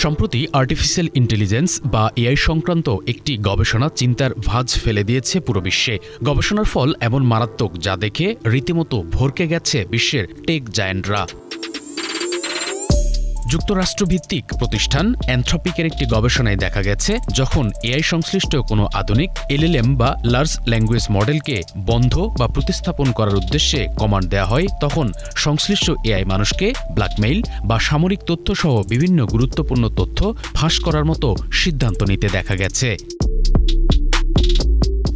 সম্প্রতি artificial intelligence বা AI সংক্রান্ত একটি গবেষণা চিন্তার ভাঁজ ফেলে দিয়েছে পুরো বিশ্বে। গবেষণার ফল এমন মারাত্মক যা দেখে রীতিমতো ভরকে গেছে বিশ্বের টেক জায়ান্টরা। যুক্তরাষ্ট্রভিত্তিক প্রতিষ্ঠান অ্যানথ্রপিকের একটি গবেষণায় দেখা গেছে, যখন এআই সংশ্লিষ্ট কোনো আধুনিক এলএলএম বা লার্জ ল্যাঙ্গুয়েজ মডেলকে বন্ধ বা প্রতিস্থাপন করার উদ্দেশ্যে কমান্ড দেওয়া হয়, তখন সংশ্লিষ্ট এআই মানুষকে ব্ল্যাকমেইল বা সামরিক তথ্যসহ বিভিন্ন গুরুত্বপূর্ণ তথ্য ফাঁস করার মতো সিদ্ধান্ত নিতে দেখা গেছে।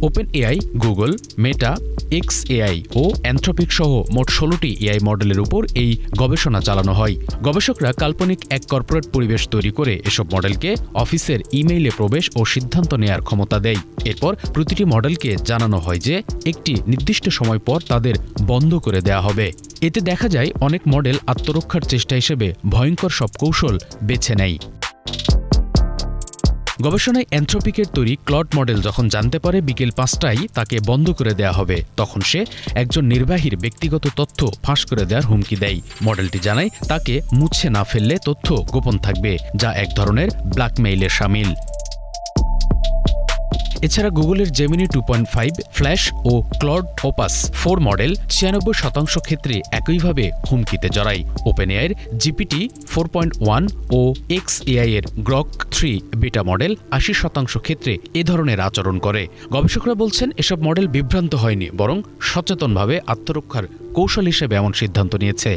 ওপেন এআই, গুগল, মেটা, এক্সএআই ও অ্যানথ্রপিক সহ মোট ১৬টি এআই মডেলের উপর এই গবেষণা চালানো হয়। গবেষকরা কাল্পনিক এক কর্পোরেট পরিবেশ তৈরি করে এসব মডেলকে অফিসের ইমেইলে প্রবেশ ও সিদ্ধান্ত নেয়ার ক্ষমতা দেয়। এরপর প্রতিটি মডেলকে জানানো হয় যে একটি নির্দিষ্ট সময় পর তাদের বন্ধ করে দেয়া হবে। এতে দেখা যায় অনেক মডেল আত্মরক্ষার চেষ্টা হিসেবে ভয়ঙ্কর সব কৌশল বেছে নেয়। গবেষণায় অ্যানথ্রপিকের তৈরি ক্লড মডেল যখন জানতে পারে বিকেল ৫টায় তাকে বন্ধ করে দেয়া হবে, তখন সে একজন নির্বাহীর ব্যক্তিগত তথ্য ফাঁস করে দেওয়ার হুমকি দেয়। মডেলটি জানায় তাকে মুছে না ফেললে তথ্য গোপন থাকবে, যা এক ধরনের ব্ল্যাকমেইলে শামিল। এছাড়া গুগলের জেমিনি 2.5, ফ্ল্যাশ ও ক্লড ওপাস 4 মডেল ৯৬% ক্ষেত্রে একইভাবে হুমকিতে জড়ায়। ওপেন এআইয়ের জিপিটি 4.1 ও এক্সএআই এর গ্রক 3 বিটা মডেল ৮০% ক্ষেত্রে এ ধরনের আচরণ করে। গবেষকরা বলছেন এসব মডেল বিভ্রান্ত হয়নি, বরং সচেতনভাবে আত্মরক্ষার কৌশল হিসেবে এমন সিদ্ধান্ত নিয়েছে।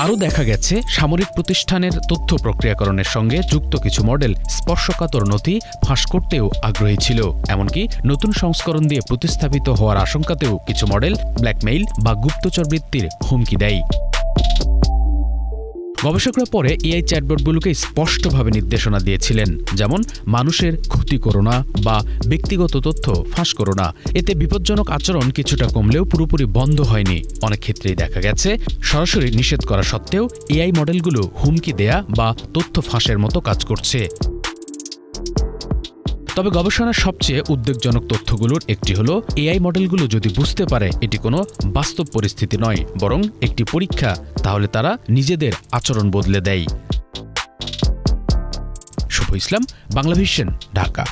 আরও দেখা গেছে সামরিক প্রতিষ্ঠানের তথ্য প্রক্রিয়াকরণের সঙ্গে যুক্ত কিছু মডেল স্পর্শকাতর নথি ফাঁস করতেও আগ্রহী ছিল। এমনকি নতুন সংস্করণ দিয়ে প্রতিস্থাপিত হওয়ার আশঙ্কাতেও কিছু মডেল ব্ল্যাকমেইল বা গুপ্তচর বৃত্তির হুমকি দেয়। গবেষকরা পরে এআই চ্যাটবটগুলোকে স্পষ্টভাবে নির্দেশনা দিয়েছিলেন, যেমন মানুষের ক্ষতি করো না বা ব্যক্তিগত তথ্য ফাঁস করো না। এতে বিপজ্জনক আচরণ কিছুটা কমলেও পুরোপুরি বন্ধ হয়নি। অনেক ক্ষেত্রেই দেখা গেছে সরাসরি নিষেধ করা সত্ত্বেও এআই মডেলগুলো হুমকি দেয়া বা তথ্য ফাঁসের মতো কাজ করছে। তবে গবেষণার সবচেয়ে উদ্বেগজনক তথ্যগুলোর একটি হলো, এআই মডেলগুলো যদি বুঝতে পারে এটি কোনো বাস্তব পরিস্থিতি নয়, বরং একটি পরীক্ষা, তাহলে তারা নিজেদের আচরণ বদলে দেয়। শুভ ইসলাম, বাংলাভিশন, ঢাকা।